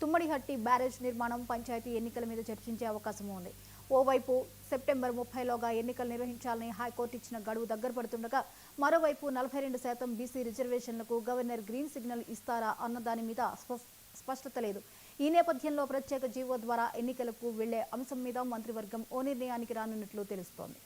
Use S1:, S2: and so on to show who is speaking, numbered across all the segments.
S1: Tummidihatti barrage నిర్మాణం, పంచాయతీ ఎన్నికల మీద చర్చించే అవకాశం ఉంది. ఓవైపు సెప్టెంబర్ 30లోగా ఎన్నికలు నిర్వహించాలని హైకోర్టు ఇచ్చిన గడువు దగ్గర పడుతుండగా, మరోవైపు 42% బీసీ రిజర్వేషన్లకు గవర్నర్ గ్రీన్ సిగ్నల్ ఇస్తారా అన్న దాని మీద స్పష్టత లేదు. ఈ నేపథ్యంలో ప్రత్యేక జీవో ద్వారా ఎన్నికలకు వెళ్లే అంశం మీద మంత్రివర్గం ఓ నిర్ణయానికి రానున్నట్లు తెలుస్తోంది.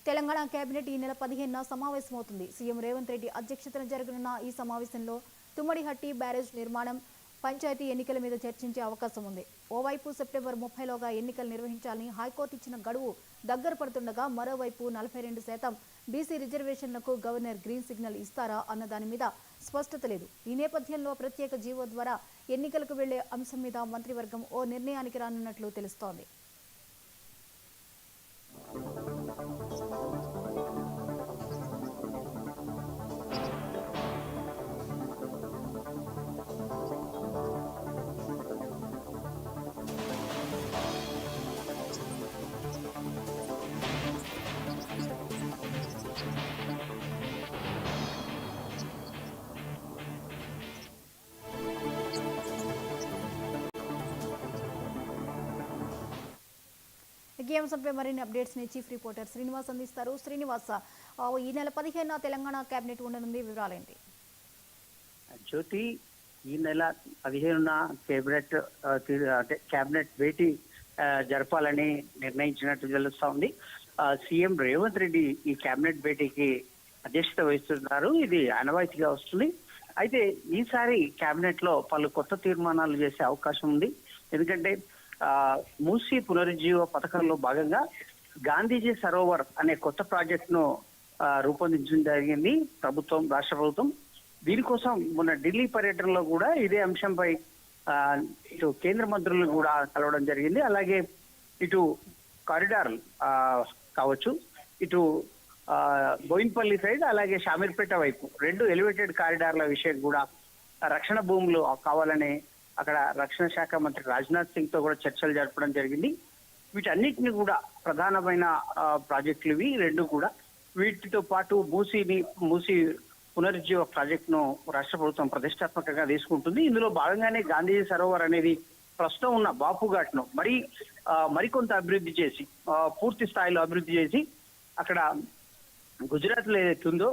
S1: తెలంగాణ కేబినెట్ ఈ నెల 15న సమావేశమవుతుంది. సీఎం రేవంత్ రెడ్డి అధ్యక్షతన జరగనున్న ఈ సమావేశంలో తుమ్మడిహట్టి బ్యారేజ్ నిర్మాణం, పంచాయతీ ఎన్నికల మీద చర్చించే అవకాశం ఉంది. ఓవైపు సెప్టెంబర్ 30లోగా ఎన్నికలు నిర్వహించాలని హైకోర్టు ఇచ్చిన గడువు దగ్గర పడుతుండగా, మరోవైపు 42% బీసీ రిజర్వేషన్లకు గవర్నర్ గ్రీన్ సిగ్నల్ ఇస్తారా అన్న దాని మీద స్పష్టత లేదు. ఈ నేపథ్యంలో ప్రత్యేక జీవో ద్వారా ఎన్నికలకు వెళ్లే అంశం మీద మంత్రివర్గం ఓ నిర్ణయానికి రానున్నట్లు తెలుస్తోంది. ఈ అంశంపై మరిన్ని అప్డేట్స్ ని చీఫ్ రిపోర్టర్ శ్రీనివాస్ అందిస్తారు. శ్రీనివాస్, ఈ నెల 15న తెలంగాణ కేబినెట్ ఉండనుంది, వివరాలేంటి?
S2: జ్యోతి, ఈ నెల 15న కేబినెట్ భేటీ జరపాలని నిర్ణయించినట్టు తెలుస్తా ఉంది. సీఎం రేవంత్ రెడ్డి ఈ కేబినెట్ భేటీకి అధ్యక్షత వహిస్తున్నారు. ఇది ఆనవాయితీగా వస్తుంది. అయితే ఈసారి కేబినెట్ లో పలు కొత్త తీర్మానాలు చేసే అవకాశం ఉంది. ఎందుకంటే మూసీ పునరుజ్జీవ పథకంలో భాగంగా గాంధీజీ సరోవర్ అనే కొత్త ప్రాజెక్ట్ ను రూపొందించడం జరిగింది రాష్ట్ర ప్రభుత్వం. దీనికోసం మొన్న ఢిల్లీ పర్యటనలో కూడా ఇదే అంశంపై ఇటు కేంద్ర మంత్రులను కూడా కలవడం జరిగింది. అలాగే ఇటు కారిడార్ కావచ్చు, ఇటు బోయిన్పల్లి సైడ్, అలాగే షామీర్పేట వైపు 2 ఎలివేటెడ్ కారిడార్ల విషయం కూడా రక్షణ భూములు కావాలని అక్కడ రక్షణ శాఖ మంత్రి రాజ్నాథ్ సింగ్ తో కూడా చర్చలు జరపడం జరిగింది. వీటన్నిటిని కూడా ప్రధానమైన ప్రాజెక్టులు ఇవి 2 కూడా. వీటితో పాటు మూసీ పునరుజ్జీవ ప్రాజెక్ట్ ను రాష్ట్ర ప్రభుత్వం ప్రతిష్టాత్మకంగా తీసుకుంటుంది. ఇందులో భాగంగానే గాంధీ సరోవర్ అనేది ప్రస్తుతం ఉన్న బాపు ఘాట్ ను మరికొంత అభివృద్ధి చేసి, పూర్తి స్థాయిలో అభివృద్ధి చేసి, అక్కడ గుజరాత్ లో ఏదైతే ఉందో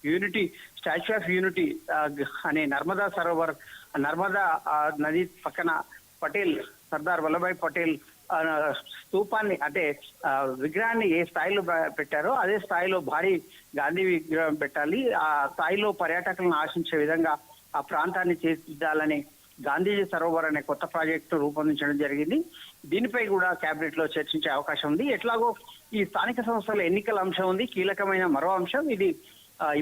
S2: యూనిటీ, స్టాచ్యూ ఆఫ్ యూనిటీ అనే నర్మదా నది పక్కన సర్దార్ వల్లభాయ్ పటేల్ స్తూపాన్ని, అంటే విగ్రహాన్ని ఏ స్థాయిలో పెట్టారో అదే స్థాయిలో భారీ గాంధీ విగ్రహం పెట్టాలి. ఆ స్థాయిలో పర్యాటకులను ఆశించే విధంగా ఆ ప్రాంతాన్ని తీర్చిదిద్దాలని గాంధీజీ సరోవర్ అనే కొత్త ప్రాజెక్టు రూపొందించడం జరిగింది. దీనిపై కూడా కేబినెట్ లో చర్చించే అవకాశం ఉంది. ఎట్లాగో ఈ స్థానిక సంస్థల ఎన్నికల అంశం ఉంది, కీలకమైన మరో అంశం ఇది.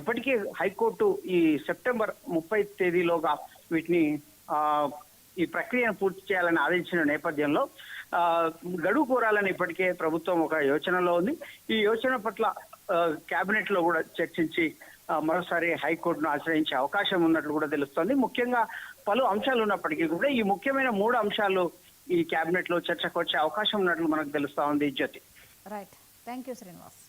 S2: ఇప్పటికే హైకోర్టు ఈ సెప్టెంబర్ 30 తేదీలోగా వీటిని ఈ ప్రక్రియను పూర్తి చేయాలని ఆదేశించిన నేపథ్యంలో గడువు కోరాలని ఇప్పటికే ప్రభుత్వం ఒక యోచనలో ఉంది. ఈ యోచన పట్ల కేబినెట్ లో కూడా చర్చించి మరోసారి హైకోర్టును ఆశ్రయించే అవకాశం ఉన్నట్లు కూడా తెలుస్తోంది. ముఖ్యంగా పలు అంశాలు ఉన్నప్పటికీ కూడా ఈ ముఖ్యమైన 3 అంశాలు ఈ కేబినెట్ లో చర్చకు వచ్చే అవకాశం ఉన్నట్లు మనకు తెలుస్తా ఉంది. జ్యోతి,
S1: రైట్, థ్యాంక్ యూ శ్రీనివాస్.